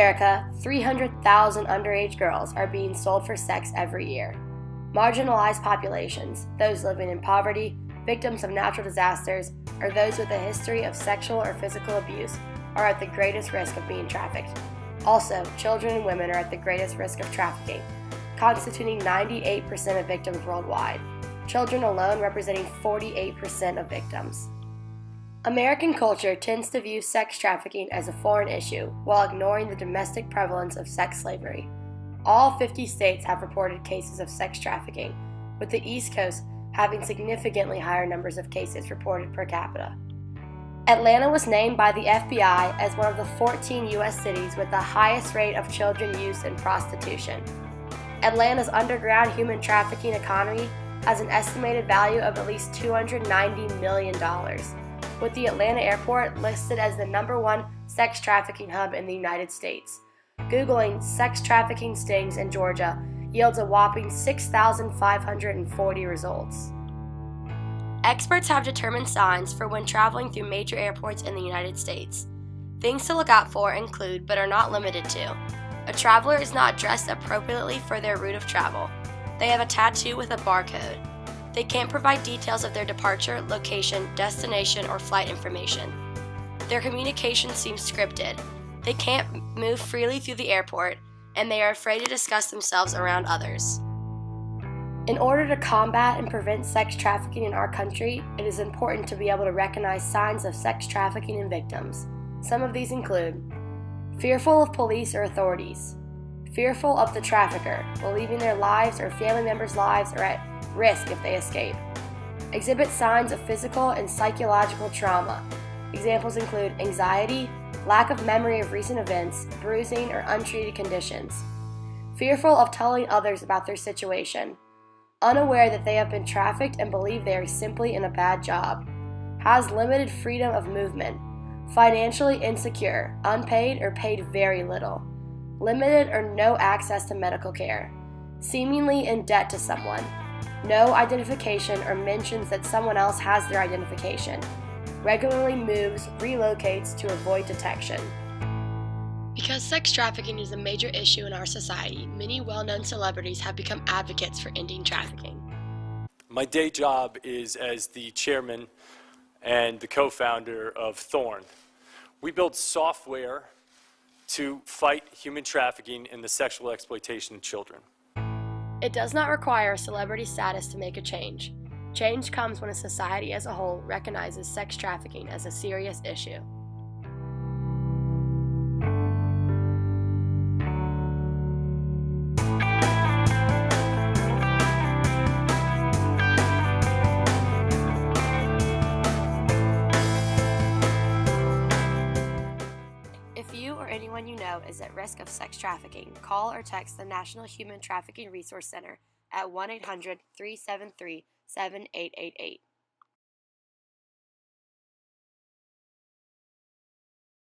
America, 300,000 underage girls are being sold for sex every year. Marginalized populations, those living in poverty, victims of natural disasters, or those with a history of sexual or physical abuse are at the greatest risk of being trafficked. Also, children and women are at the greatest risk of trafficking, constituting 98% of victims worldwide, children alone representing 48% of victims. American culture tends to view sex trafficking as a foreign issue while ignoring the domestic prevalence of sex slavery. All 50 states have reported cases of sex trafficking, with the East Coast having significantly higher numbers of cases reported per capita. Atlanta was named by the FBI as one of the 14 U.S. cities with the highest rate of children used in prostitution. Atlanta's underground human trafficking economy has an estimated value of at least $290 million, with the Atlanta airport listed as the #1 sex trafficking hub in the United States. Googling sex trafficking stings in Georgia yields a whopping 6,540 results. Experts have determined signs for when traveling through major airports in the United States. Things to look out for include, but are not limited to, a traveler is not dressed appropriately for their route of travel. They have a tattoo with a barcode. They can't provide details of their departure, location, destination, or flight information. Their communication seems scripted. They can't move freely through the airport, and they are afraid to discuss themselves around others. In order to combat and prevent sex trafficking in our country, it is important to be able to recognize signs of sex trafficking in victims. Some of these include fearful of police or authorities, fearful of the trafficker, believing their lives or family members' lives are at risk if they escape. Exhibit signs of physical and psychological trauma. Examples include anxiety, lack of memory of recent events, bruising, or untreated conditions. Fearful of telling others about their situation. Unaware that they have been trafficked and believe they are simply in a bad job. Has limited freedom of movement. Financially insecure, unpaid or paid very little. Limited or no access to medical care. Seemingly in debt to someone. No identification or mentions that someone else has their identification. Regularly moves, relocates to avoid detection. Because sex trafficking is a major issue in our society, many well-known celebrities have become advocates for ending trafficking. My day job is as the chairman and the co-founder of Thorn. We build software to fight human trafficking and the sexual exploitation of children. It does not require celebrity status to make a change. Change comes when a society as a whole recognizes sex trafficking as a serious issue. If you or anyone you know is at risk of sex trafficking, call or text the National Human Trafficking Resource Center at 1-800-373-7888.